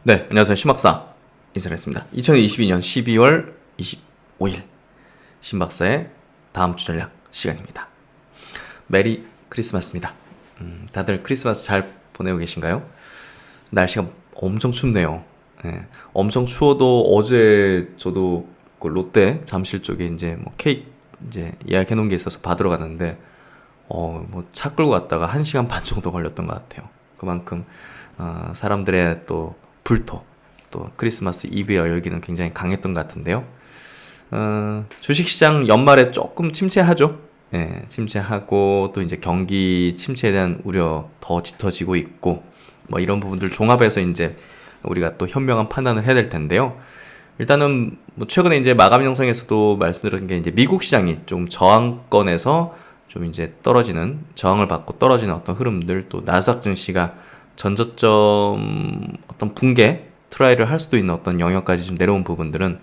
네, 안녕하세요. 신박사 인사드리겠습니다. 2022년 12월 25일 신박사의 다음 주 전략 시간입니다. 메리 크리스마스입니다. 다들 크리스마스 잘 보내고 계신가요? 날씨가 엄청 춥네요. 예, 엄청 추워도 어제 저도 그 롯데 잠실 쪽에 이제 뭐 케이크 이제 예약해 놓은 게 있어서 받으러 갔는데 뭐 차 끌고 갔다가 1시간 반 정도 걸렸던 것 같아요. 그만큼 사람들의 또 불토, 또 크리스마스 이브의 열기는 굉장히 강했던 것 같은데요. 주식시장 연말에 조금 침체하죠. 예, 침체하고 또 이제 경기 침체에 대한 우려 더 짙어지고 있고 뭐 이런 부분들 종합해서 이제 우리가 또 현명한 판단을 해야 될 텐데요. 일단은 뭐 최근에 이제 마감 영상에서도 말씀드린 게 이제 미국 시장이 좀 저항권에서 좀 이제 떨어지는 저항을 받고 떨어지는 어떤 흐름들, 또 나스닥 증시가 전저점 어떤 붕괴 트라이를 할 수도 있는 어떤 영역까지 좀 내려온 부분들은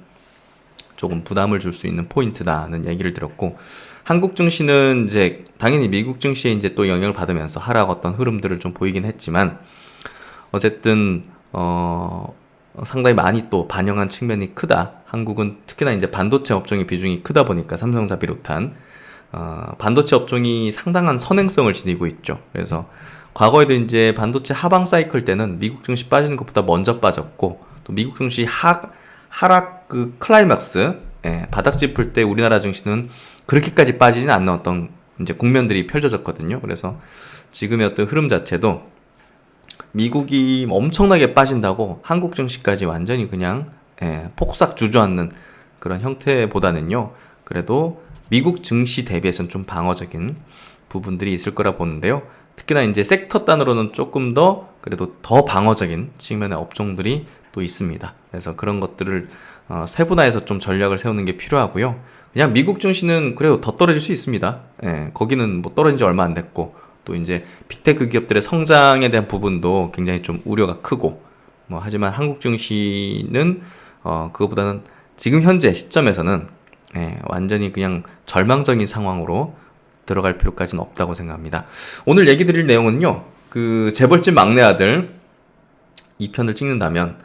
조금 부담을 줄 수 있는 포인트다는 얘기를 들었고, 한국 증시는 이제 당연히 미국 증시에 이제 또 영향을 받으면서 하락 어떤 흐름들을 좀 보이긴 했지만 어쨌든 상당히 많이 또 반영한 측면이 크다. 한국은 특히나 이제 반도체 업종의 비중이 크다 보니까 삼성사 비롯한 반도체 업종이 상당한 선행성을 지니고 있죠. 그래서 과거에도 이제 반도체 하방 사이클 때는 미국 증시 빠지는 것보다 먼저 빠졌고, 또 미국 증시 하락 그 클라이막스, 바닥 짚을 때 우리나라 증시는 그렇게까지 빠지진 않는 어떤 이제 국면들이 펼쳐졌거든요. 그래서 지금의 어떤 흐름 자체도 미국이 엄청나게 빠진다고 한국 증시까지 완전히 그냥 폭삭 주저앉는 그런 형태보다는요, 그래도 미국 증시 대비해서는 좀 방어적인 부분들이 있을 거라 보는데요. 특히나 이제 섹터 단으로는 조금 더 그래도 더 방어적인 측면의 업종들이 또 있습니다. 그래서 그런 것들을 세분화해서 좀 전략을 세우는 게 필요하고요. 그냥 미국 증시는 그래도 더 떨어질 수 있습니다. 거기는 뭐 떨어진 지 얼마 안 됐고, 또 이제 빅테크 기업들의 성장에 대한 부분도 굉장히 좀 우려가 크고, 뭐 하지만 한국 증시는 그거보다는 지금 현재 시점에서는 완전히 그냥 절망적인 상황으로 들어갈 필요까지는 없다고 생각합니다. 오늘 얘기 드릴 내용은요, 그 재벌집 막내 아들 2편을 찍는다면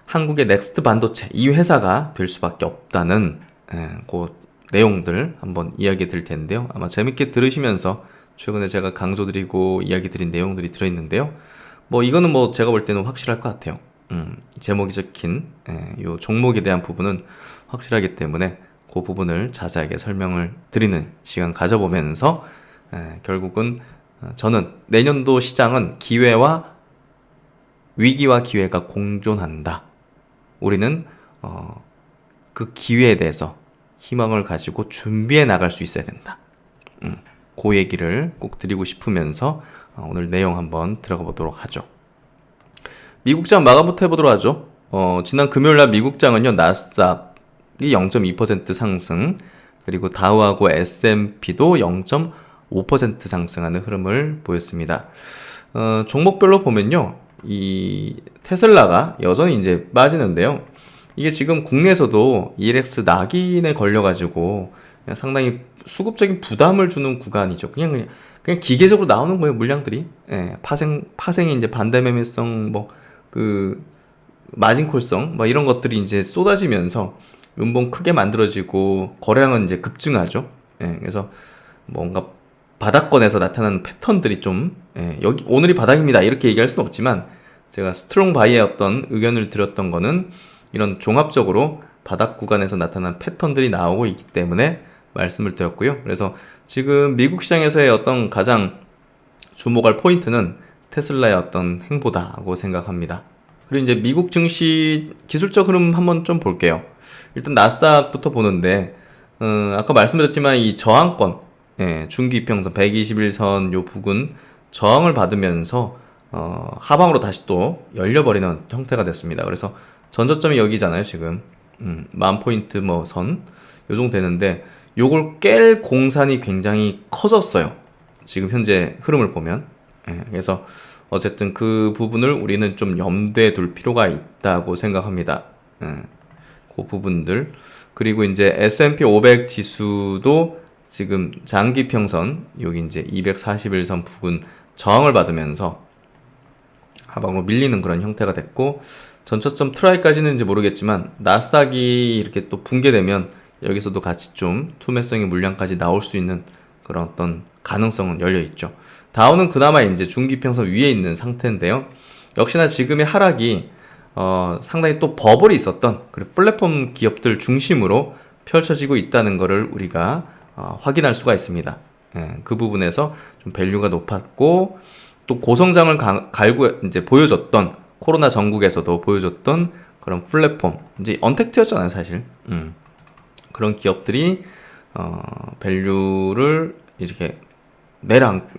한국의 넥스트 반도체 이 회사가 될 수밖에 없다는 그 내용들 한번 이야기 드릴 텐데요. 아마 재밌게 들으시면서 최근에 제가 강조드리고 이야기 드린 내용들이 들어있는데요. 뭐 이거는 뭐 제가 볼 때는 확실할 것 같아요. 제목이 적힌 요 종목에 대한 부분은 확실하기 때문에 그 부분을 자세하게 설명을 드리는 시간 가져보면서 결국은 저는 내년도 시장은 위기와 기회가 공존한다. 우리는 그 기회에 대해서 희망을 가지고 준비해 나갈 수 있어야 된다. 그 얘기를 꼭 드리고 싶으면서 오늘 내용 한번 들어가 보도록 하죠. 미국장 마감부터 해보도록 하죠. 지난 금요일날 미국장은요, 나스닥이 0.2% 상승, 그리고 다우하고 S&P도 0.5% 상승하는 흐름을 보였습니다. 종목별로 보면요, 이 테슬라가 여전히 이제 빠지는데요. 이게 지금 국내에서도 ELX 낙인에 걸려가지고 그냥 상당히 수급적인 부담을 주는 구간이죠. 그냥 기계적으로 나오는 거예요, 물량들이. 파생이 이제 반대 매매성, 뭐 그 마진콜성, 뭐 이런 것들이 이제 쏟아지면서 음봉 크게 만들어지고 거래량은 이제 급증하죠. 그래서 뭔가 바닥권에서 나타나는 패턴들이 좀 여기 오늘이 바닥입니다 이렇게 얘기할 수는 없지만, 제가 스트롱 바이의 어떤 의견을 드렸던 거는 이런 종합적으로 바닥 구간에서 나타난 패턴들이 나오고 있기 때문에 말씀을 드렸고요. 그래서 지금 미국 시장에서의 어떤 가장 주목할 포인트는 테슬라의 어떤 행보다고 생각합니다. 그리고 이제 미국 증시 기술적 흐름 한번 좀 볼게요. 일단 나스닥부터 보는데 아까 말씀드렸지만 이 저항권, 중기 이평선 121선 요 부근 저항을 받으면서 하방으로 다시 또 열려버리는 형태가 됐습니다. 그래서 전저점이 여기잖아요, 지금. 10,000포인트 뭐 선, 요 정도 되는데, 요걸 깰 공산이 굉장히 커졌어요. 지금 현재 흐름을 보면. 그래서 어쨌든 그 부분을 우리는 좀 염두에 둘 필요가 있다고 생각합니다. 그 부분들. 그리고 이제 S&P 500 지수도 지금 장기 평선, 여기 이제 241선 부근 저항을 받으면서 하방으로 밀리는 그런 형태가 됐고, 전초점 트라이까지는 모르겠지만 나스닥이 이렇게 또 붕괴되면 여기서도 같이 좀 투매성의 물량까지 나올 수 있는 그런 어떤 가능성은 열려 있죠. 다우는 그나마 이제 중기평선 위에 있는 상태인데요. 역시나 지금의 하락이 상당히 또 버블이 있었던 그리고 플랫폼 기업들 중심으로 펼쳐지고 있다는 것을 우리가 확인할 수가 있습니다. 예, 그 부분에서 좀 밸류가 높았고 또 고성장을 이제 보여줬던 코로나 전국에서도 보여줬던 그런 플랫폼 이제 언택트였잖아요 사실. 그런 기업들이 밸류를 이렇게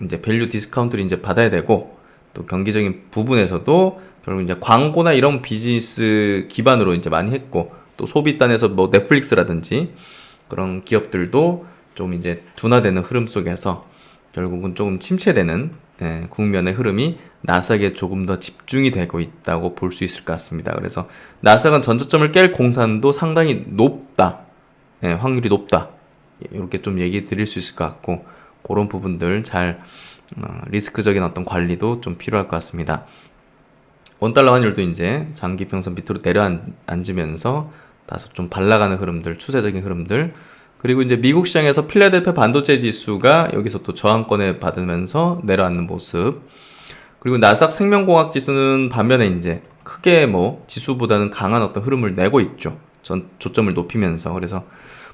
이제 밸류 디스카운트를 이제 받아야 되고 또 경기적인 부분에서도 결국 이제 광고나 이런 비즈니스 기반으로 이제 많이 했고 또 소비단에서 뭐 넷플릭스라든지 그런 기업들도 좀 이제 둔화되는 흐름 속에서 결국은 조금 침체되는 국면의 흐름이 나스닥에 조금 더 집중이 되고 있다고 볼 수 있을 것 같습니다. 그래서 나스닥은 전저점을 깰 공산도 상당히 높다. 확률이 높다. 이렇게 좀 얘기 드릴 수 있을 것 같고 그런 부분들 잘 리스크적인 어떤 관리도 좀 필요할 것 같습니다. 원달러 환율도 이제 장기평선 밑으로 내려앉으면서 다소 좀 발라가는 흐름들, 추세적인 흐름들 그리고 이제 미국 시장에서 필라델피아 반도체 지수가 여기서 또 저항권에 받으면서 내려앉는 모습 그리고 나스닥 생명공학 지수는 반면에 이제 크게 뭐 지수보다는 강한 어떤 흐름을 내고 있죠. 조점을 높이면서 그래서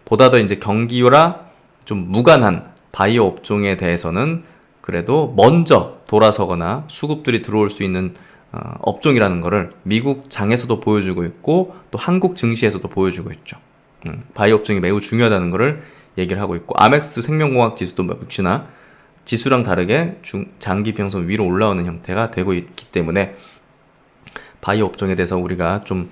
보다 더 이제 경기와 좀 무관한 바이오 업종에 대해서는 그래도 먼저 돌아서거나 수급들이 들어올 수 있는 업종이라는 것을 미국 장에서도 보여주고 있고 또 한국 증시에서도 보여주고 있죠. 바이오 업종이 매우 중요하다는 것을 얘기를 하고 있고 아멕스 생명공학 지수도 역시나 지수랑 다르게 장기평선 위로 올라오는 형태가 되고 있기 때문에 바이오 업종에 대해서 우리가 좀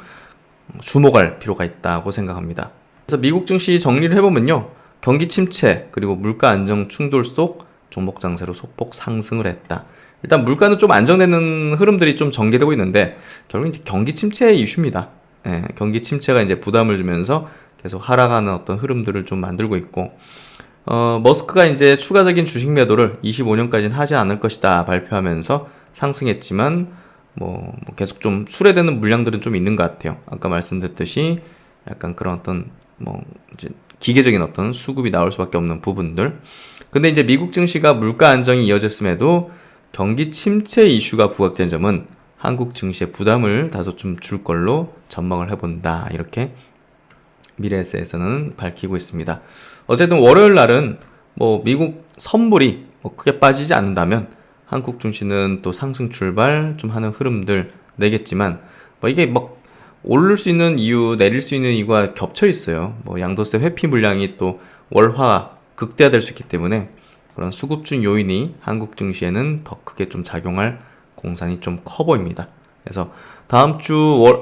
주목할 필요가 있다고 생각합니다. 그래서 미국 증시 정리를 해보면요. 경기 침체 그리고 물가 안정 충돌 속 종목 장세로 소폭 상승을 했다. 일단 물가는 좀 안정되는 흐름들이 좀 전개되고 있는데 결국 이제 경기 침체의 이슈입니다. 경기 침체가 이제 부담을 주면서 계속 하락하는 어떤 흐름들을 좀 만들고 있고 머스크가 이제 추가적인 주식 매도를 25년까지는 하지 않을 것이다 발표하면서 상승했지만 뭐 계속 좀 출회되는 물량들은 좀 있는 것 같아요. 아까 말씀드렸듯이 약간 그런 어떤 뭐 이제 기계적인 어떤 수급이 나올 수밖에 없는 부분들. 근데 이제 미국 증시가 물가 안정이 이어졌음에도 경기 침체 이슈가 부각된 점은 한국 증시에 부담을 다소 좀 줄 걸로 전망을 해본다. 이렇게 미래에셋에서는 밝히고 있습니다. 어쨌든 월요일 날은 뭐 미국 선물이 뭐 크게 빠지지 않는다면 한국 증시는 또 상승 출발 좀 하는 흐름들 내겠지만 뭐 이게 막 오를 수 있는 이유, 내릴 수 있는 이유가 겹쳐 있어요. 뭐 양도세 회피 물량이 또 월화 극대화될 수 있기 때문에 그런 수급중 요인이 한국 증시에는 더 크게 좀 작용할 공산이 좀 커 보입니다. 그래서 다음 주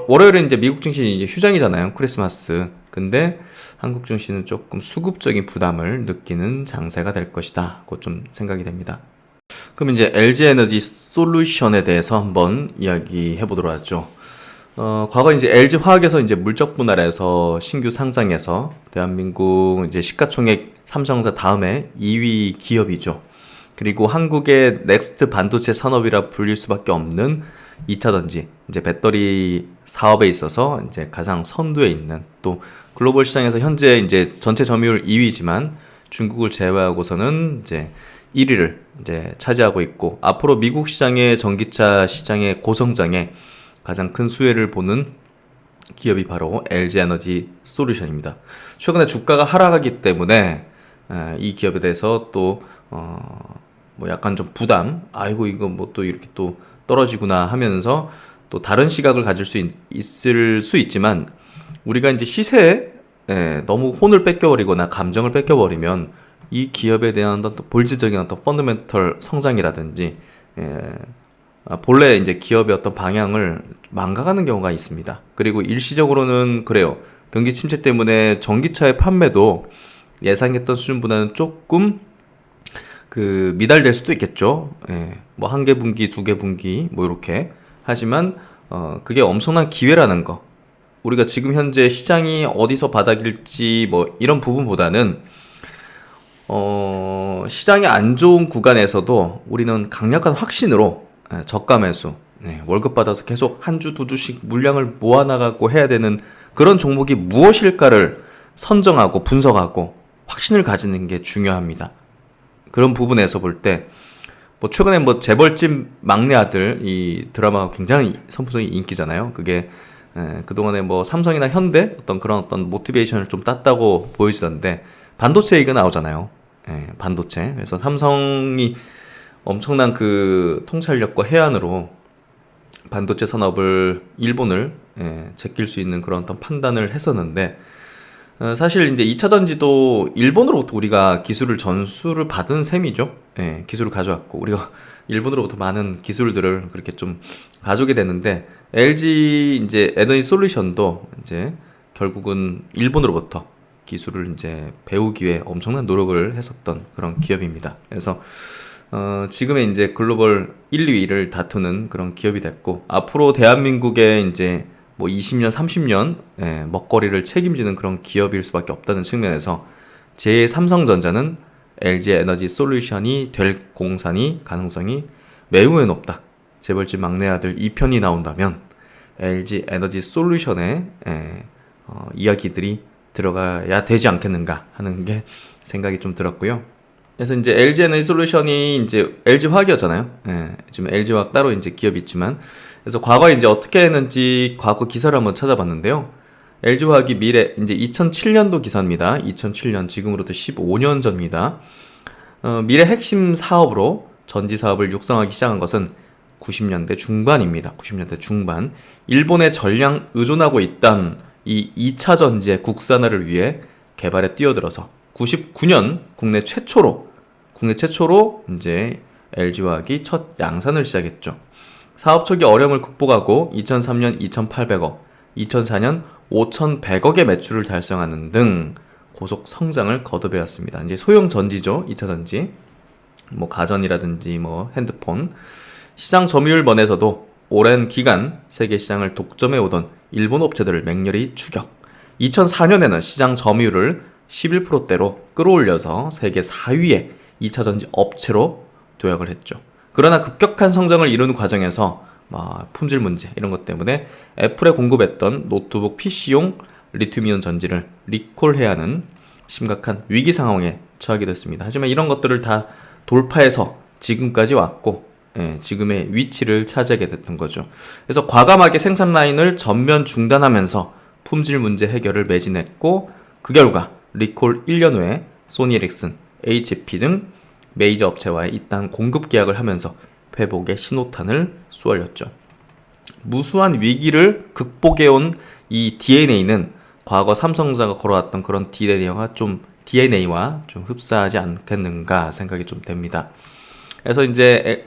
월요일은 이제 미국 증시 이제 휴장이잖아요. 크리스마스. 근데 한국 증시는 조금 수급적인 부담을 느끼는 장세가 될 것이다. 그 좀 생각이 됩니다. 그럼 이제 LG 에너지 솔루션에 대해서 한번 이야기해 보도록 하죠. 과거 이제 LG 화학에서 이제 물적 분할해서 신규 상장해서 대한민국 이제 시가총액 삼성전자 다음에 2위 기업이죠. 그리고 한국의 넥스트 반도체 산업이라 불릴 수밖에 없는 2차 전지, 이제 배터리 사업에 있어서 이제 가장 선두에 있는 또 글로벌 시장에서 현재 이제 전체 점유율 2위지만 중국을 제외하고서는 이제 1위를 이제 차지하고 있고 앞으로 미국 시장의 전기차 시장의 고성장에 가장 큰 수혜를 보는 기업이 바로 LG 에너지 솔루션입니다. 최근에 주가가 하락하기 때문에 이 기업에 대해서 또 뭐 약간 좀 부담, 아이고 이거 뭐 또 이렇게 또 떨어지구나 하면서 또 다른 시각을 가질 수 있을 수 있지만 우리가 이제 시세에 너무 혼을 뺏겨버리거나 감정을 뺏겨버리면 이 기업에 대한 어떤 본질적인 어떤 펀더멘털 성장이라든지 본래 이제 기업의 어떤 방향을 망가가는 경우가 있습니다. 그리고 일시적으로는 그래요. 경기 침체 때문에 전기차의 판매도 예상했던 수준보다는 조금 미달될 수도 있겠죠. 뭐 한 개 분기, 두 개 분기 뭐 이렇게. 하지만 그게 엄청난 기회라는 거. 우리가 지금 현재 시장이 어디서 바닥일지 뭐 이런 부분보다는 시장이 안 좋은 구간에서도 우리는 강력한 확신으로 저가 매수, 월급 받아서 계속 한 주, 두 주씩 물량을 모아나가고 해야 되는 그런 종목이 무엇일까를 선정하고 분석하고 확신을 가지는 게 중요합니다. 그런 부분에서 볼 때, 뭐 최근에 뭐 재벌집 막내 아들 이 드라마가 굉장히 선풍적인 인기잖아요. 그게 그동안에 뭐 삼성이나 현대 그런 모티베이션을 좀 땄다고 보여지던데, 반도체 얘기가 나오잖아요. 반도체. 그래서 삼성이 엄청난 그 통찰력과 해안으로 반도체 산업을 일본을 제낄 수 있는 그런 어떤 판단을 했었는데, 사실 이제 2차 전지도 일본으로부터 우리가 기술을 전수를 받은 셈이죠. 기술을 가져왔고 우리가 일본으로부터 많은 기술들을 그렇게 좀 가져오게 되는데, LG 이제 에너지 솔루션도 이제 결국은 일본으로부터 기술을 이제 배우기 위해 엄청난 노력을 했었던 그런 기업입니다. 그래서 지금의 이제 글로벌 1, 2위를 다투는 그런 기업이 됐고, 앞으로 대한민국의 이제 뭐 20년, 30년 먹거리를 책임지는 그런 기업일 수밖에 없다는 측면에서 제3성전자는 LG 에너지 솔루션이 될 공산이 가능성이 매우 높다. 재벌집 막내 아들 2편이 나온다면 LG 에너지 솔루션의 이야기들이 들어가야 되지 않겠는가 하는 게 생각이 좀 들었고요. 그래서 이제 LG 에너지 솔루션이 이제 LG 화학이었잖아요. 지금 LG 화학 따로 이제 기업이 있지만, 그래서 과거에 이제 어떻게 했는지 과거 기사를 한번 찾아봤는데요. LG 화학이 미래 이제 2007년도 기사입니다. 2007년, 지금으로부터 15년 전입니다. 미래 핵심 사업으로 전지 사업을 육성하기 시작한 것은 90년대 중반입니다. 90년대 중반. 일본에 전량 의존하고 있던 이 2차 전지의 국산화를 위해 개발에 뛰어들어서 99년 국내 최초로 이제 LG화학이 첫 양산을 시작했죠. 사업 초기 어려움을 극복하고 2003년 2,800억, 2004년 5,100억의 매출을 달성하는 등 고속 성장을 거듭해왔습니다. 이제 소형 전지죠. 2차 전지. 뭐 가전이라든지 뭐 핸드폰. 시장 점유율 면에서도 오랜 기간 세계 시장을 독점해 오던 일본 업체들을 맹렬히 추격. 2004년에는 시장 점유율을 11%대로 끌어올려서 세계 4위의 2차 전지 업체로 도약을 했죠. 그러나 급격한 성장을 이루는 과정에서 품질 문제 이런 것 때문에 애플에 공급했던 노트북 PC용 리튬이온 전지를 리콜해야 하는 심각한 위기 상황에 처하게 됐습니다. 하지만 이런 것들을 다 돌파해서 지금까지 왔고, 지금의 위치를 차지하게 됐던 거죠. 그래서 과감하게 생산 라인을 전면 중단하면서 품질 문제 해결을 매진했고, 그 결과 리콜 1년 후에 소니 에릭슨, HP 등 메이저 업체와의 이딴 공급 계약을 하면서 회복의 신호탄을 쏘아올렸죠. 무수한 위기를 극복해온 이 DNA는 과거 삼성전자가 걸어왔던 그런 DNA와 좀 흡사하지 않겠는가 생각이 좀 됩니다. 그래서 이제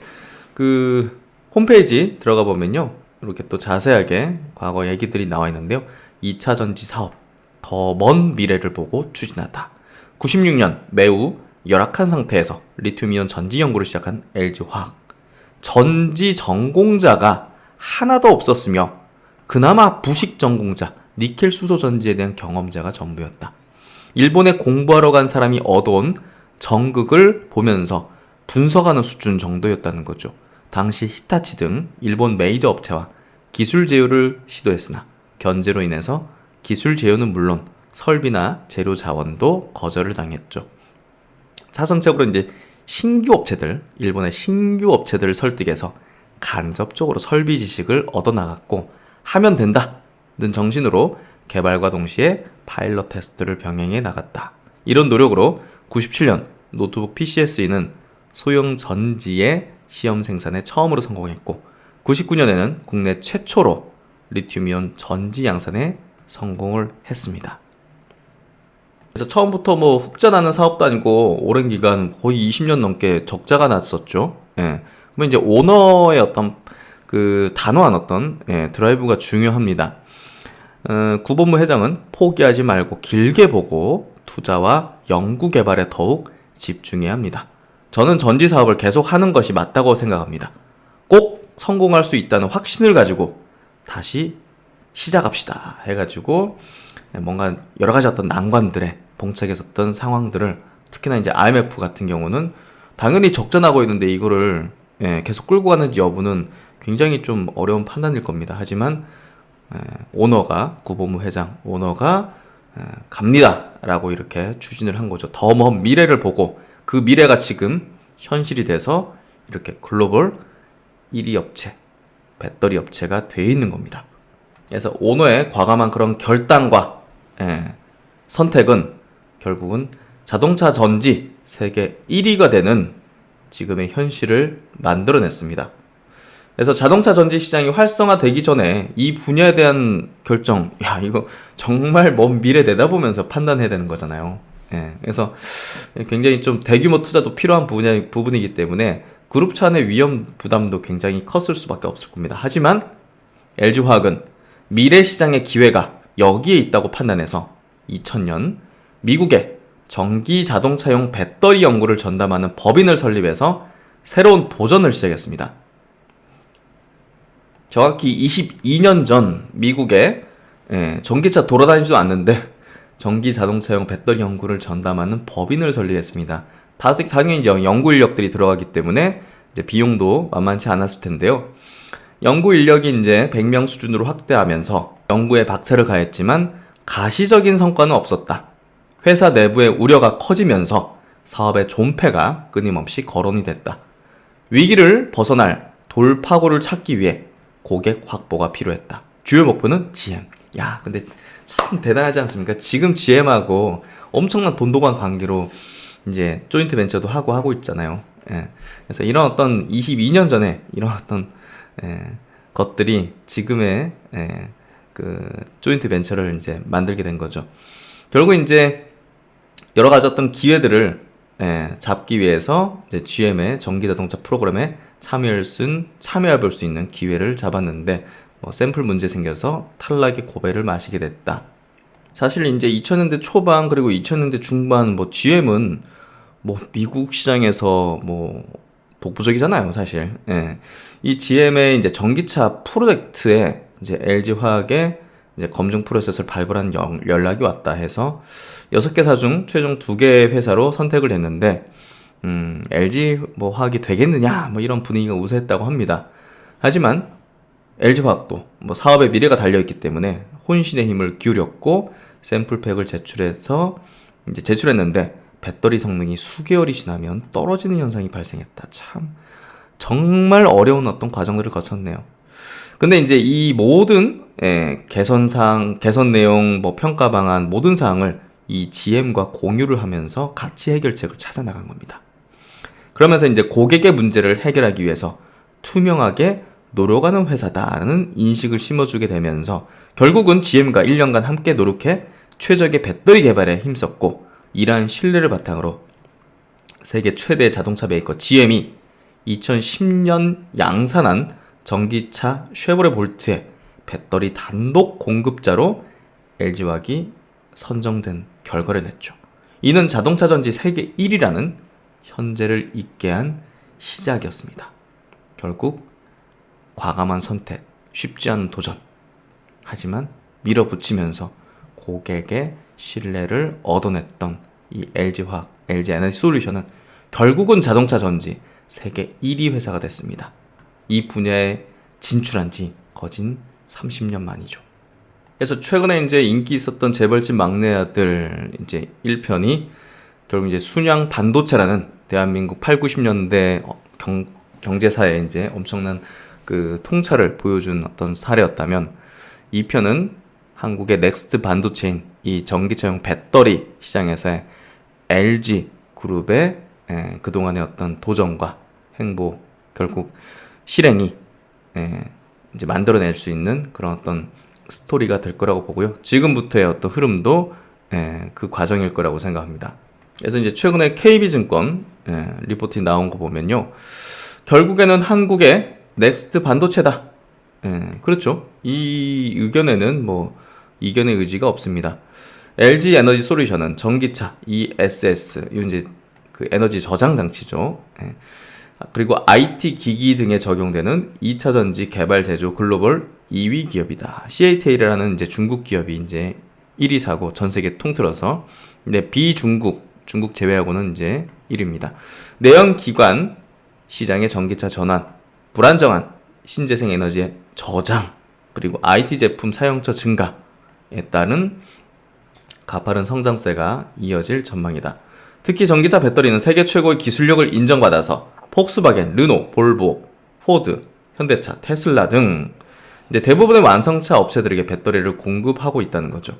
그 홈페이지 들어가 보면요, 이렇게 또 자세하게 과거 얘기들이 나와 있는데요. 2차 전지 사업 더 먼 미래를 보고 추진하다. 96년 매우 열악한 상태에서 리튬이온 전지 연구를 시작한 LG화학. 전지 전공자가 하나도 없었으며 그나마 부식 전공자, 니켈 수소 전지에 대한 경험자가 전부였다. 일본에 공부하러 간 사람이 얻어온 정극을 보면서 분석하는 수준 정도였다는 거죠. 당시 히타치 등 일본 메이저 업체와 기술 제휴를 시도했으나 견제로 인해서 기술 제휴는 물론 설비나 재료 자원도 거절을 당했죠. 사선책으로 이제 일본의 신규 업체들을 설득해서 간접적으로 설비 지식을 얻어나갔고, 하면 된다는 정신으로 개발과 동시에 파일럿 테스트를 병행해 나갔다. 이런 노력으로 97년 노트북 PC에 쓰이는 소형 전지의 시험 생산에 처음으로 성공했고, 99년에는 국내 최초로 리튬이온 전지 양산에 성공을 했습니다. 그래서 처음부터 뭐 훅전하는 사업도 아니고 오랜 기간 거의 20년 넘게 적자가 났었죠. 그러면 이제 오너의 어떤 그 단호한 어떤 드라이브가 중요합니다. 구본무 회장은 포기하지 말고 길게 보고 투자와 연구 개발에 더욱 집중해야 합니다. 저는 전지 사업을 계속 하는 것이 맞다고 생각합니다. 꼭 성공할 수 있다는 확신을 가지고 다시 시작합시다 해가지고 뭔가 여러 가지 어떤 난관들에 봉착했었던 상황들을, 특히나 이제 IMF 같은 경우는 당연히 적전하고 있는데 이거를 계속 끌고 가는지 여부는 굉장히 좀 어려운 판단일 겁니다. 하지만 오너가 구본무 회장 오너가 갑니다 라고 이렇게 추진을 한 거죠. 더 먼 미래를 보고 그 미래가 지금 현실이 돼서 이렇게 글로벌 1위 업체 배터리 업체가 돼 있는 겁니다. 그래서 오너의 과감한 그런 결단과 선택은 결국은 자동차 전지 세계 1위가 되는 지금의 현실을 만들어냈습니다. 그래서 자동차 전지 시장이 활성화되기 전에 이 분야에 대한 결정, 이거 정말 먼 미래 내다보면서 판단해야 되는 거잖아요. 그래서 굉장히 좀 대규모 투자도 필요한 부분이기 때문에 그룹차 내 위험 부담도 굉장히 컸을 수밖에 없을 겁니다. 하지만 LG화학은 미래 시장의 기회가 여기에 있다고 판단해서 2000년 미국에 전기 자동차용 배터리 연구를 전담하는 법인을 설립해서 새로운 도전을 시작했습니다. 정확히 22년 전 미국에 전기차 돌아다니지도 않는데 전기 자동차용 배터리 연구를 전담하는 법인을 설립했습니다. 당연히 연구 인력들이 들어가기 때문에 이제 비용도 만만치 않았을 텐데요. 연구 인력이 이제 100명 수준으로 확대하면서 연구에 박차를 가했지만 가시적인 성과는 없었다. 회사 내부의 우려가 커지면서 사업의 존폐가 끊임없이 거론이 됐다. 위기를 벗어날 돌파구를 찾기 위해 고객 확보가 필요했다. 주요 목표는 GM. 근데 참 대단하지 않습니까? 지금 GM하고 엄청난 돈도관 관계로 이제 조인트 벤처도 하고 있잖아요. 그래서 이런 어떤 22년 전에 이런 어떤 것들이 지금의 그 조인트 벤처를 이제 만들게 된 거죠. 결국 이제 여러 가지 어떤 기회들을 잡기 위해서 이제 GM의 전기자동차 프로그램에 참여해 볼 수 있는 기회를 잡았는데 샘플 문제 생겨서 탈락의 고배를 마시게 됐다. 사실 이제 2000년대 초반 그리고 2000년대 중반 GM은 미국 시장에서 독보적이잖아요, 사실. 이 GM의 이제 전기차 프로젝트에 이제 LG화학의 이제 검증 프로세스를 발굴한 연락이 왔다 해서 6개사 중 최종 2개의 회사로 선택을 했는데 LG 화학이 되겠느냐 이런 분위기가 우세했다고 합니다. 하지만 LG화학도 사업의 미래가 달려있기 때문에 혼신의 힘을 기울였고 샘플팩을 제출했는데 배터리 성능이 수개월이 지나면 떨어지는 현상이 발생했다. 참 정말 어려운 어떤 과정들을 거쳤네요. 근데 이제 이 모든 개선 내용, 평가 방안 모든 사항을 이 GM과 공유를 하면서 같이 해결책을 찾아 나간 겁니다. 그러면서 이제 고객의 문제를 해결하기 위해서 투명하게 노력하는 회사다라는 인식을 심어주게 되면서 결국은 GM과 1년간 함께 노력해 최적의 배터리 개발에 힘썼고 이러한 신뢰를 바탕으로 세계 최대 자동차 메이커 GM이 2010년 양산한 전기차 쉐보레 볼트의 배터리 단독 공급자로 LG화학이 선정된 결과를 냈죠. 이는 자동차 전지 세계 1위라는 현재를 있게 한 시작이었습니다. 결국 과감한 선택, 쉽지 않은 도전. 하지만 밀어붙이면서 고객의 신뢰를 얻어냈던 이 LG화학, LG 에너지 솔루션은 결국은 자동차 전지 세계 1위 회사가 됐습니다. 이 분야에 진출한 지 거진 30년 만이죠. 그래서 최근에 이제 인기 있었던 재벌집 막내 아들 이제 1편이 결국 이제 순양 반도체라는 대한민국 8, 90년대 경제사에 이제 엄청난 그 통찰을 보여준 어떤 사례였다면 2편은 한국의 넥스트 반도체인 이 전기차용 배터리 시장에서의 LG 그룹의 그동안의 어떤 도전과 행보 결국 실행이 이제 만들어낼 수 있는 그런 어떤 스토리가 될 거라고 보고요. 지금부터의 어떤 흐름도 그 과정일 거라고 생각합니다. 그래서 이제 최근에 KB증권 리포트에 나온 거 보면요. 결국에는 한국의 넥스트 반도체다. 그렇죠. 이 의견에는 이견의 의지가 없습니다. LG 에너지 솔루션은 전기차, ESS, 이제 그 에너지 저장 장치죠. 그리고 IT 기기 등에 적용되는 2차 전지 개발 제조 글로벌 2위 기업이다. CATL이라는 이제 중국 기업이 이제 1위 사고 전 세계 통틀어서 근데 중국 제외하고는 이제 1위입니다. 내연 기관 시장의 전기차 전환, 불안정한 신재생 에너지의 저장, 그리고 IT 제품 사용처 증가에 따른 가파른 성장세가 이어질 전망이다. 특히 전기차 배터리는 세계 최고의 기술력을 인정받아서 폭스바겐, 르노, 볼보, 포드, 현대차, 테슬라 등 이제 대부분의 완성차 업체들에게 배터리를 공급하고 있다는 거죠.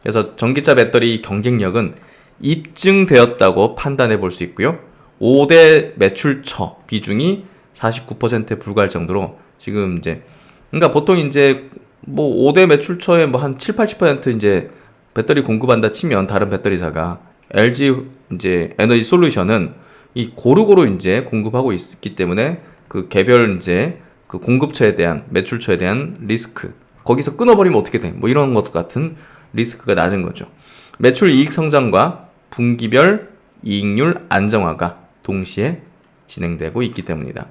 그래서 전기차 배터리 경쟁력은 입증되었다고 판단해 볼 수 있고요. 5대 매출처 비중이 49%에 불과할 정도로 지금 이제 그러니까 보통 이제 뭐 5대 매출처에 뭐 한 7, 80% 이제 배터리 공급한다 치면 다른 배터리사가 LG 이제 에너지 솔루션은 이 고루고루 이제 공급하고 있기 때문에 그 개별 이제 그 공급처에 대한 매출처에 대한 리스크 거기서 끊어버리면 어떻게 돼? 뭐 이런 것 같은 리스크가 낮은 거죠. 매출 이익 성장과 분기별 이익률 안정화가 동시에 진행되고 있기 때문이다.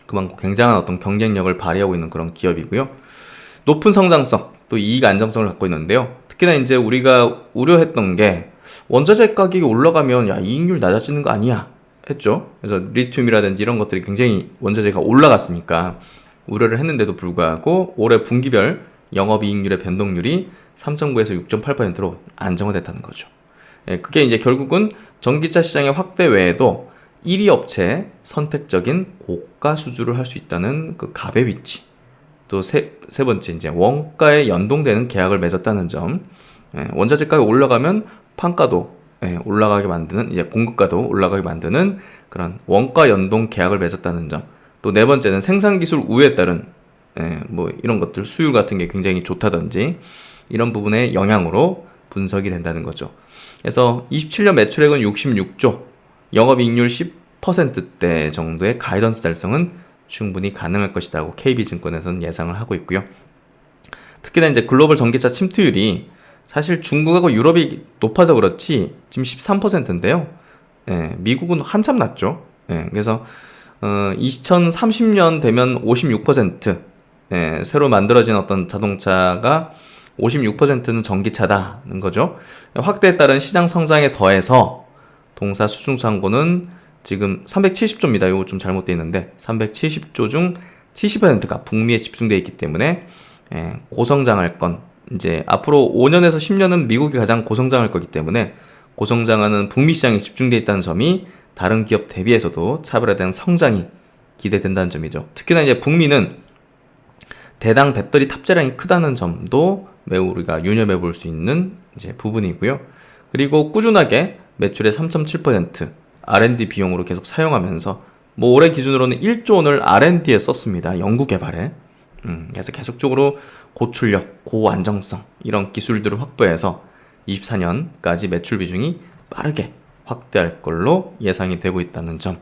그만큼 굉장한 어떤 경쟁력을 발휘하고 있는 그런 기업이고요. 높은 성장성, 또 이익 안정성을 갖고 있는데요. 특히나 이제 우리가 우려했던 게 원자재 가격이 올라가면 야 이익률 낮아지는 거 아니야 했죠. 그래서 리튬이라든지 이런 것들이 굉장히 원자재가 올라갔으니까 우려를 했는데도 불구하고 올해 분기별 영업이익률의 변동률이 3.9에서 6.8%로 안정화됐다는 거죠. 예, 그게 이제 결국은 전기차 시장의 확대 외에도 1위 업체의 선택적인 고가 수주를 할 수 있다는 그 갑의 위치. 또 세 번째 이제 원가에 연동되는 계약을 맺었다는 점. 예, 원자재 가격이 올라가면 판가도 올라가게 만드는 이제 공급가도 올라가게 만드는 그런 원가 연동 계약을 맺었다는 점. 또 네 번째는 생산 기술 우위에 따른 뭐 이런 것들 수율 같은 게 굉장히 좋다든지 이런 부분의 영향으로 분석이 된다는 거죠. 그래서 27년 매출액은 66조, 영업이익률 10%대 정도의 가이던스 달성은 충분히 가능할 것이라고 KB증권에서는 예상을 하고 있고요. 특히나 이제 글로벌 전기차 침투율이 사실 중국하고 유럽이 높아서 그렇지 지금 13%인데요. 미국은 한참 낮죠. 그래서 2030년 되면 56%, 새로 만들어진 어떤 자동차가 56%는 전기차다는 거죠. 확대에 따른 시장 성장에 더해서 동사 수중상고는 지금 370조입니다. 이거 좀 잘못되어 있는데 370조 중 70%가 북미에 집중되어 있기 때문에 고성장할 건 이제 앞으로 5년에서 10년은 미국이 가장 고성장할 거기 때문에 고성장하는 북미 시장에 집중되어 있다는 점이 다른 기업 대비해서도 차별화된 성장이 기대된다는 점이죠. 특히나 이제 북미는 대당 배터리 탑재량이 크다는 점도 매우 우리가 유념해 볼 수 있는 이제 부분이고요. 그리고 꾸준하게 매출의 3.7% R&D 비용으로 계속 사용하면서 뭐 올해 기준으로는 1조 원을 R&D에 썼습니다. 연구 개발에. 그래서 계속적으로 고출력, 고안정성 이런 기술들을 확보해서 24년까지 매출 비중이 빠르게 확대할 걸로 예상이 되고 있다는 점.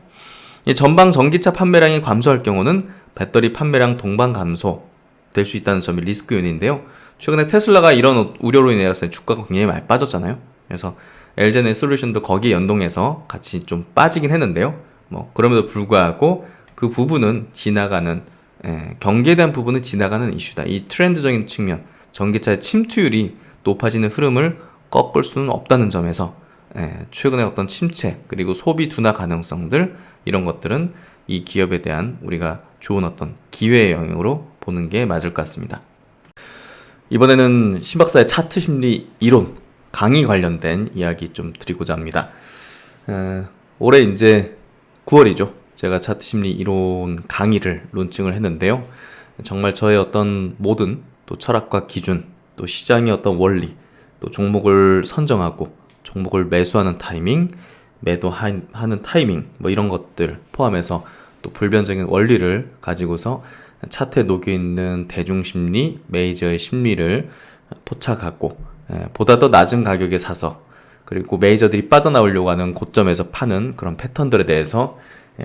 전방 전기차 판매량이 감소할 경우는 배터리 판매량 동반 감소 될 수 있다는 점이 리스크 요인인데요. 최근에 테슬라가 이런 우려로 인해서 주가가 굉장히 많이 빠졌잖아요. 그래서 LG 솔루션도 거기에 연동해서 같이 좀 빠지긴 했는데요. 뭐 그럼에도 불구하고 그 부분은 지나가는 경기에 대한 부분은 지나가는 이슈다. 이 트렌드적인 측면, 전기차의 침투율이 높아지는 흐름을 꺾을 수는 없다는 점에서 최근의 어떤 침체 그리고 소비 둔화 가능성들 이런 것들은 이 기업에 대한 우리가 좋은 어떤 기회의 영역으로 보는 게 맞을 것 같습니다. 이번에는 신박사의 차트 심리 이론 강의 관련된 이야기 좀 드리고자 합니다. 올해 이제 9월이죠. 제가 차트 심리 이론 강의를 론칭을 했는데요. 정말 저의 어떤 모든 또 철학과 기준, 또 시장의 어떤 원리, 또 종목을 선정하고 종목을 매수하는 타이밍, 매도하는 타이밍 뭐 이런 것들 포함해서 또 불변적인 원리를 가지고서 차트에 녹여있는 대중심리, 메이저의 심리를 포착하고 보다 더 낮은 가격에 사서 그리고 메이저들이 빠져나오려고 하는 고점에서 파는 그런 패턴들에 대해서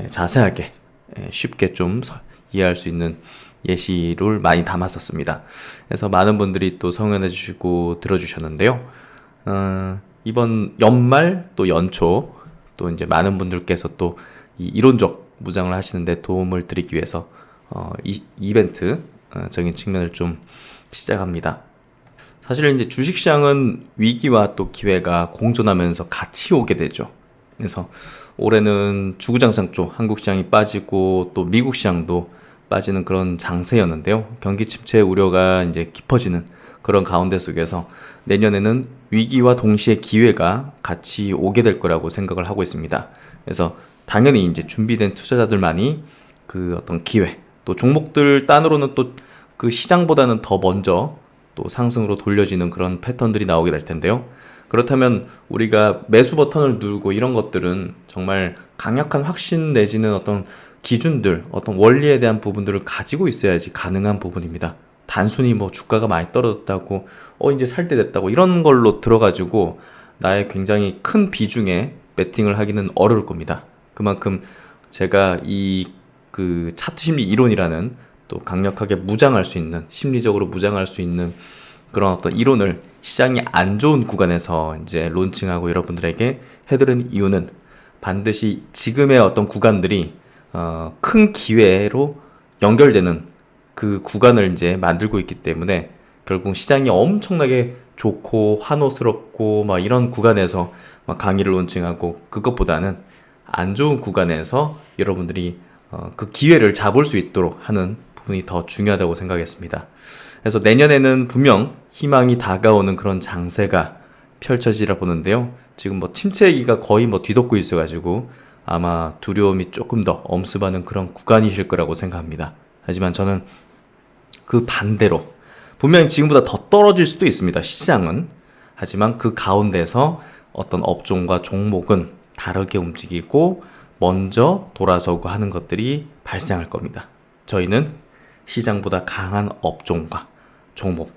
자세하게 쉽게 좀 이해할 수 있는 예시를 많이 담았었습니다. 그래서 많은 분들이 또 성원해 주시고 들어주셨는데요. 이번 연말 또 연초 또 이제 많은 분들께서 또 이 이론적 무장을 하시는데 도움을 드리기 위해서 이 이벤트적인 측면을 좀 시작합니다. 사실 이제 주식시장은 위기와 또 기회가 공존하면서 같이 오게 되죠. 그래서 올해는 주구장창 쪽 한국 시장이 빠지고 또 미국 시장도 빠지는 그런 장세였는데요. 경기 침체 우려가 이제 깊어지는 그런 가운데 속에서 내년에는 위기와 동시에 기회가 같이 오게 될 거라고 생각을 하고 있습니다. 그래서 당연히 이제 준비된 투자자들만이 그 어떤 기회, 또 종목들 단으로는 또 그 시장보다는 더 먼저 또 상승으로 돌려지는 그런 패턴들이 나오게 될 텐데요. 그렇다면 우리가 매수 버튼을 누르고 이런 것들은 정말 강력한 확신 내지는 어떤 기준들, 어떤 원리에 대한 부분들을 가지고 있어야지 가능한 부분입니다. 단순히 뭐 주가가 많이 떨어졌다고 이제 살 때 됐다고 이런 걸로 들어가지고 나의 굉장히 큰 비중의 베팅을 하기는 어려울 겁니다. 그만큼 제가 이 그 차트 심리 이론이라는 또 강력하게 무장할 수 있는, 심리적으로 무장할 수 있는 그런 어떤 이론을 시장이 안 좋은 구간에서 이제 론칭하고 여러분들에게 해드리는 이유는 반드시 지금의 어떤 구간들이 큰 기회로 연결되는 그 구간을 이제 만들고 있기 때문에 결국 시장이 엄청나게 좋고 환호스럽고 막 이런 구간에서 막 강의를 론칭하고 그것보다는 안 좋은 구간에서 여러분들이 그 기회를 잡을 수 있도록 하는 부분이 더 중요하다고 생각했습니다. 그래서 내년에는 분명 희망이 다가오는 그런 장세가 펼쳐지라 보는데요. 지금 뭐 침체기가 거의 뭐 뒤덮고 있어가지고 아마 두려움이 조금 더 엄습하는 그런 구간이실 거라고 생각합니다. 하지만 저는 그 반대로 분명히 지금보다 더 떨어질 수도 있습니다. 시장은. 하지만 그 가운데서 어떤 업종과 종목은 다르게 움직이고 먼저 돌아서고 하는 것들이 발생할 겁니다. 저희는 시장보다 강한 업종과 종목,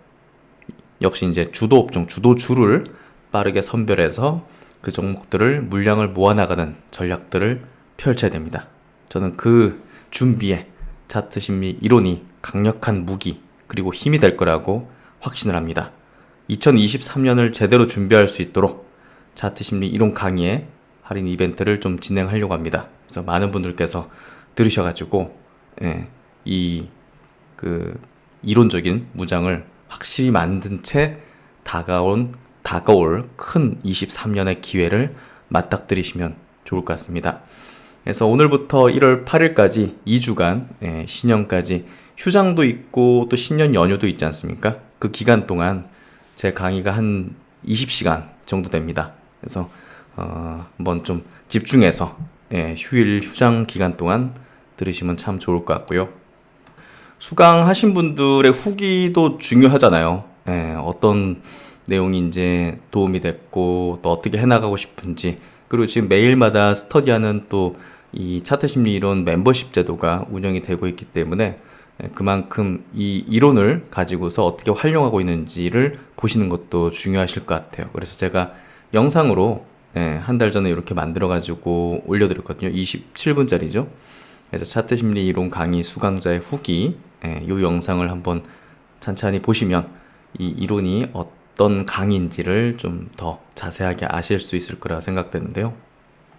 역시 이제 주도 업종, 주도주를 빠르게 선별해서 그 종목들을 물량을 모아나가는 전략들을 펼쳐야 됩니다. 저는 그 준비에 차트 심리 이론이 강력한 무기 그리고 힘이 될 거라고 확신을 합니다. 2023년을 제대로 준비할 수 있도록 차트 심리 이론 강의에 할인 이벤트를 좀 진행하려고 합니다. 그래서 많은 분들께서 들으셔가지고 이 그 이론적인 무장을 확실히 만든 채 다가올 큰 23년의 기회를 맞닥뜨리시면 좋을 것 같습니다. 그래서 오늘부터 1월 8일까지 2주간 신년까지 휴장도 있고 또 신년 연휴도 있지 않습니까? 그 기간 동안 제 강의가 한 20시간 정도 됩니다. 그래서 한번 좀 집중해서 휴일 휴장 기간 동안 들으시면 참 좋을 것 같고요. 수강하신 분들의 후기도 중요하잖아요. 어떤 내용이 이제 도움이 됐고 또 어떻게 해나가고 싶은지, 그리고 지금 매일마다 스터디하는 또 이 차트 심리 이론 멤버십 제도가 운영이 되고 있기 때문에 그만큼 이 이론을 가지고서 어떻게 활용하고 있는지를 보시는 것도 중요하실 것 같아요. 그래서 제가 영상으로 한 달 전에 이렇게 만들어 가지고 올려드렸거든요. 27분짜리죠. 그래서 차트 심리 이론 강의 수강자의 후기, 이 영상을 한번 찬찬히 보시면 이 이론이 어떤 강의인지를 좀 더 자세하게 아실 수 있을 거라 생각되는데요.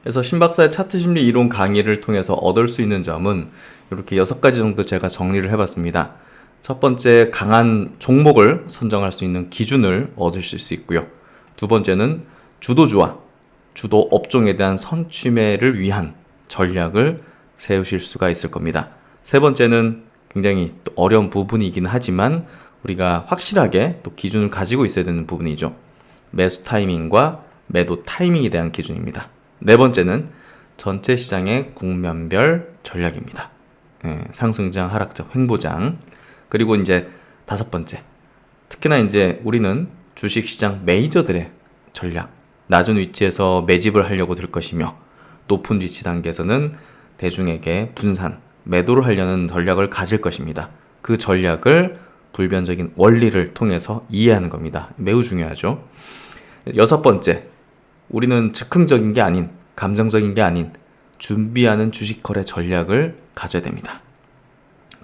그래서 신박사의 차트 심리 이론 강의를 통해서 얻을 수 있는 점은 이렇게 6가지 정도 제가 정리를 해봤습니다. 첫 번째, 강한 종목을 선정할 수 있는 기준을 얻으실 수 있고요. 두 번째는 주도주와 주도 업종에 대한 선취매를 위한 전략을 세우실 수가 있을 겁니다. 세 번째는 굉장히 또 어려운 부분이긴 하지만 우리가 확실하게 또 기준을 가지고 있어야 되는 부분이죠. 매수 타이밍과 매도 타이밍에 대한 기준입니다. 네 번째는 전체 시장의 국면별 전략입니다. 상승장, 하락장, 횡보장. 그리고 이제 다섯 번째, 특히나 이제 우리는 주식시장 메이저들의 전략, 낮은 위치에서 매집을 하려고 들 것이며 높은 위치 단계에서는 대중에게 분산, 매도를 하려는 전략을 가질 것입니다. 그 전략을 불변적인 원리를 통해서 이해하는 겁니다. 매우 중요하죠. 여섯 번째, 우리는 즉흥적인 게 아닌, 감정적인 게 아닌 준비하는 주식 거래 전략을 가져야 됩니다.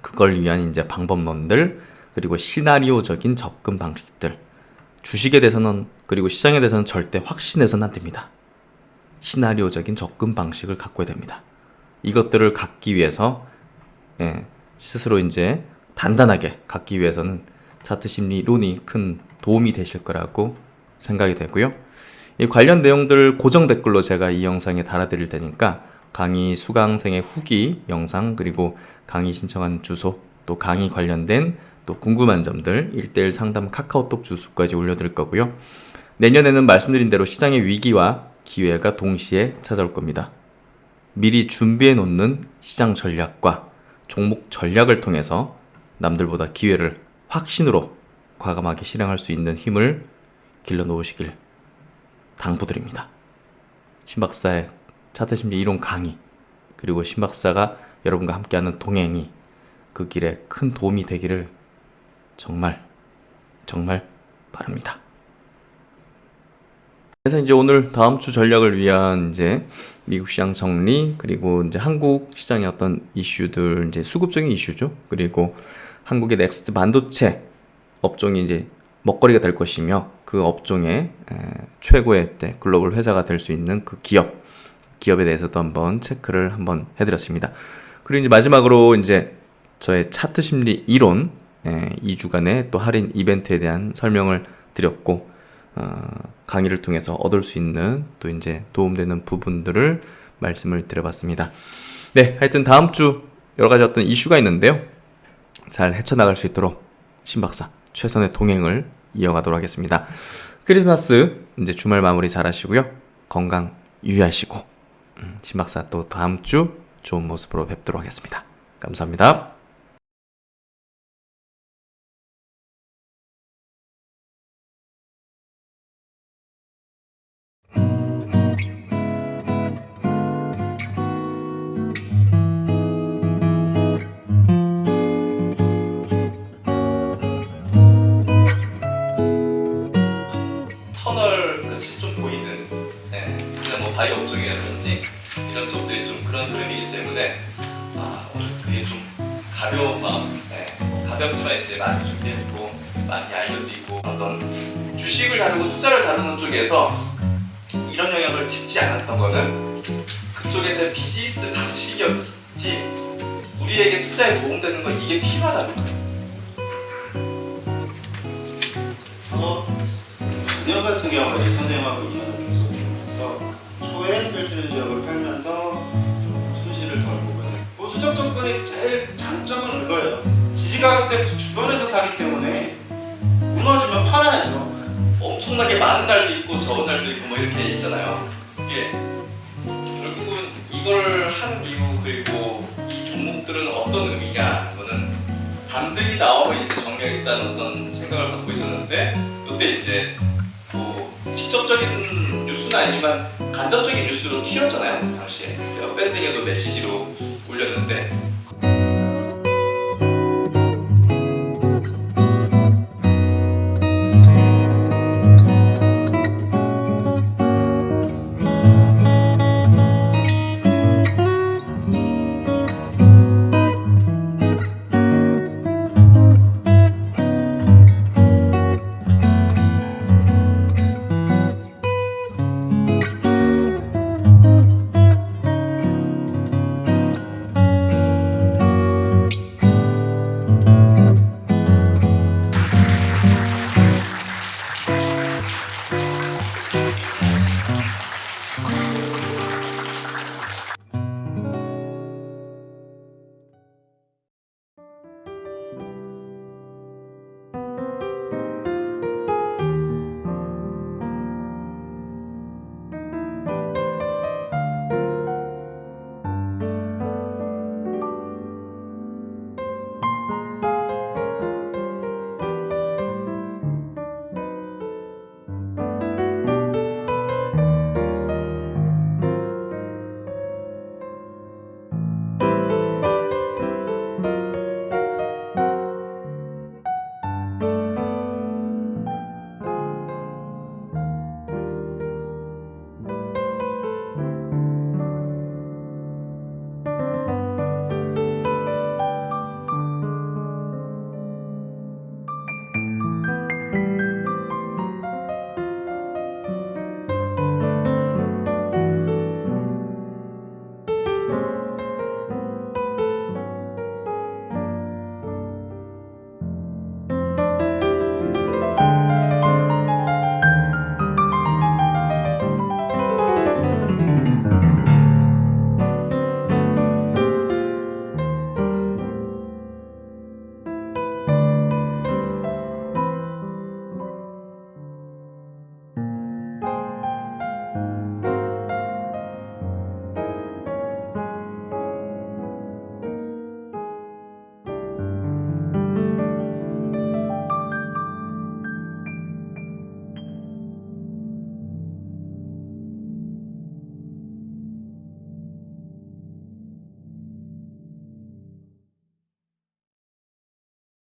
그걸 위한 이제 방법론들, 그리고 시나리오적인 접근 방식들. 주식에 대해서는, 그리고 시장에 대해서는 절대 확신해서는 안 됩니다. 시나리오적인 접근 방식을 갖고야 됩니다. 이것들을 갖기 위해서 스스로 이제 단단하게 갖기 위해서는 차트 심리 이론이 큰 도움이 되실 거라고 생각이 되고요. 이 관련 내용들 고정 댓글로 제가 이 영상에 달아드릴 테니까 강의 수강생의 후기 영상, 그리고 강의 신청한 주소, 또 강의 관련된 또 궁금한 점들 1:1 상담 카카오톡 주소까지 올려드릴 거고요. 내년에는 말씀드린 대로 시장의 위기와 기회가 동시에 찾아올 겁니다. 미리 준비해 놓는 시장 전략과 종목 전략을 통해서 남들보다 기회를 확신으로 과감하게 실행할 수 있는 힘을 길러 놓으시길 당부드립니다. 신박사의 차트심리 이론 강의, 그리고 신박사가 여러분과 함께하는 동행이 그 길에 큰 도움이 되기를 정말 바랍니다. 그래서 이제 오늘 다음 주 전략을 위한 이제 미국 시장 정리, 그리고 이제 한국 시장의 어떤 이슈들, 이제 수급적인 이슈죠. 그리고 한국의 넥스트 반도체 업종이 이제 먹거리가 될 것이며, 그 업종의 최고의 글로벌 회사가 될 수 있는 그 기업에 대해서도 한번 체크를 한번 해드렸습니다. 그리고 이제 마지막으로 이제 저의 차트 심리 이론 2주간의 또 할인 이벤트에 대한 설명을 드렸고, 강의를 통해서 얻을 수 있는 또 이제 도움되는 부분들을 말씀을 드려봤습니다. 네, 하여튼 다음 주 여러 가지 어떤 이슈가 있는데요. 잘 헤쳐나갈 수 있도록 신박사 최선의 동행을 이어가도록 하겠습니다. 크리스마스 이제 주말 마무리 잘 하시고요. 건강 유의하시고, 신박사 또 다음 주 좋은 모습으로 뵙도록 하겠습니다. 감사합니다. 터널 끝이 좀 보이는, 그냥 뭐 바이오 업종이라든지 이런 쪽들이 좀 그런 흐름이기 때문에 오늘 그게 좀 가벼운 마음, 가볍지만 이제 많이 준비했고 많이 알려드리고, 어떤 주식을 다루고 투자를 다루는 쪽에서 이런 영향을 짚지 않았던 거는 그쪽에서의 비즈니스 방식이었지, 우리에게 투자에 도움되는 건 이게 필요하다는 거예요. 작년 같은 경우는 이제 선생님하고 2년을 계속 보면서 초에 셀트리온 지역을 팔면서 손실을 덜 보거든요. 보수적 접근의 제일 장점은 그거예요. 지지가격대 주변에서 사기 때문에 무너지면 팔아야죠. 엄청나게 많은 날도 있고 적은 날도 있고 뭐 이렇게 있잖아요. 이게 결국은 이걸 하는 이유, 그리고 이 종목들은 어떤 의미냐, 그거는 반등이 나오면 이제 정리하겠다는 어떤 생각을 갖고 있었는데, 이때 이제 뭐 직접적인 뉴스는 아니지만 간접적인 뉴스로 튀었잖아요. 당시에 제가 밴딩에도 메시지로 올렸는데,